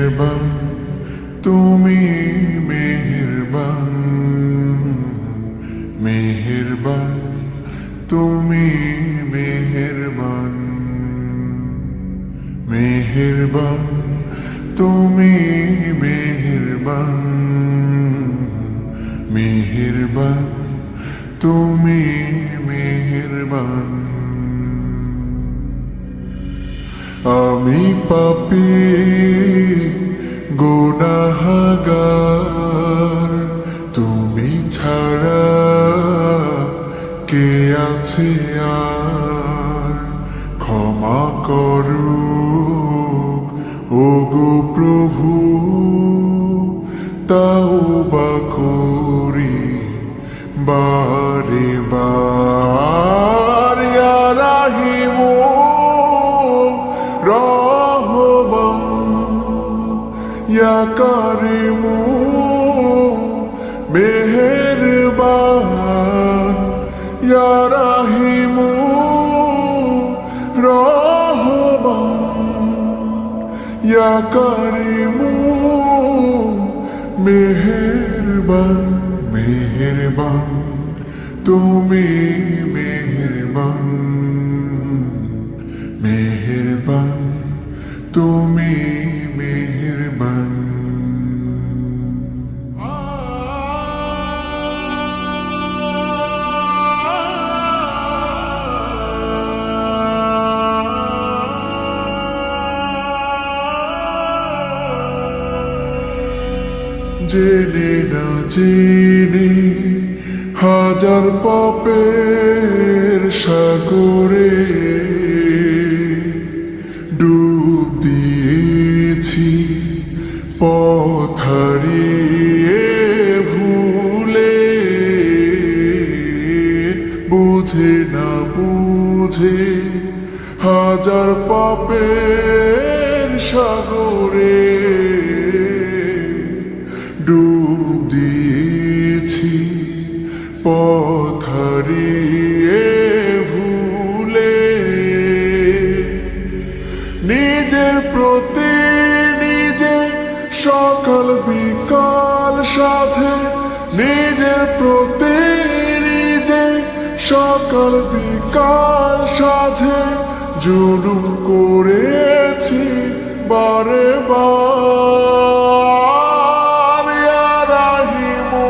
মেহেরবান তুমি মেহেরবান মেহেরবান তুমি মেহেরবান মেহেরবান তুমি মেহেরবান মেহেরবান তুমি মেহেরবান আমি পাপী গুনাহগার তুমি ছাড়া কে আছে আর ক্ষমা করো ওগো প্রভু তাওবা করি বারে বার ইয়া রাহিমু রহমান ইয়া কারিমু মেহেরবান ইয়া রাহিমু রহমান ইয়া কারিমু মেহেরবান মেহেরবান তুমি মেহেরবান মেহেরবান তুমি মেহেরবান জেনে না জেনে হাজার পাপের সাগরে ডুব দিয়েছি পথ হারিয়ে ভুলে বুঝে না বুঝে হাজার পাপের সাগরে ডুব দিয়েছি পথ হারিয়ে ভুলে নিজের প্রতি নিজে সকাল বিকাল সাথে নিজের প্রতি নিজে সকাল বিকাল সাথে জুলুম করেছি বারে বার ইয়া রাহিমু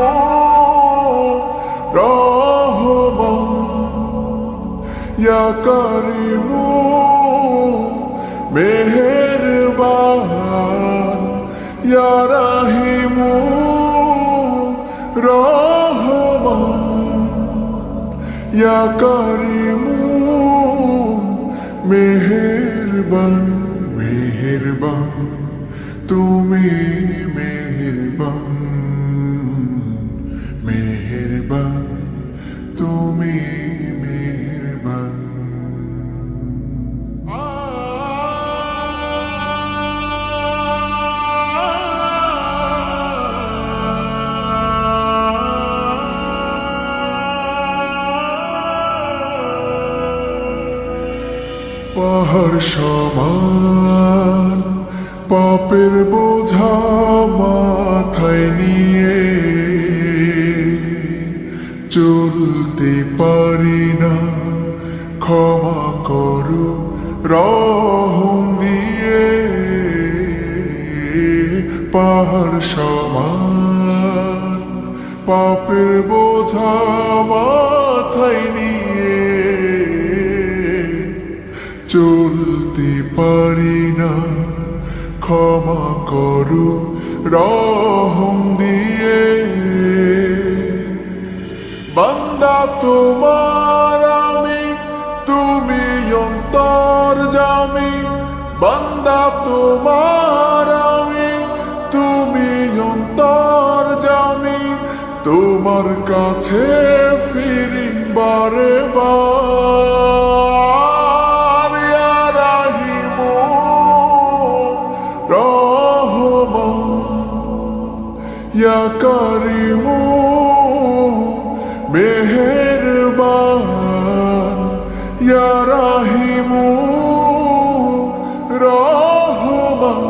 রহমান ইয়া কারিমু মেহেরবান ইয়া রাহিমু রহমান ইয়া কারিমু মেহেরবান মেহেরবান তুমি মেহেরবান মেহেরবান তুমি মেহেরবান পাহাড় সমান পাপের বোঝা মাথায় নিয়ে চলতে পারি না ক্ষমা করো রহম দিয়ে পাহাড় সমান পাপের বোঝা মাথায় নিয়ে চলতে পারি না ক্ষমা করো রহম দিয়ে বান্দা তোমার আমি তুমি অন্তর্যামী বান্দা তোমার আমি তুমি অন্তর্যামী তোমার কাছে ফিরি বারে বার ইয়া রাহিমু রহমান ইয়া কারিমু মেহেরবান ইয়া রাহিমু রহমান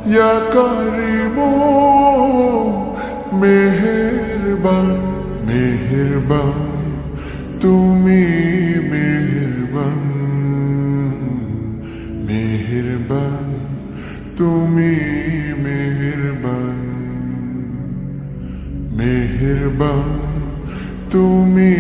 ইয়া কারিমু মেহেরবান মেহেরবান তুমি মেহেরবান মেহেরবান তুমি মেহেরবান মেহেরবান তুমি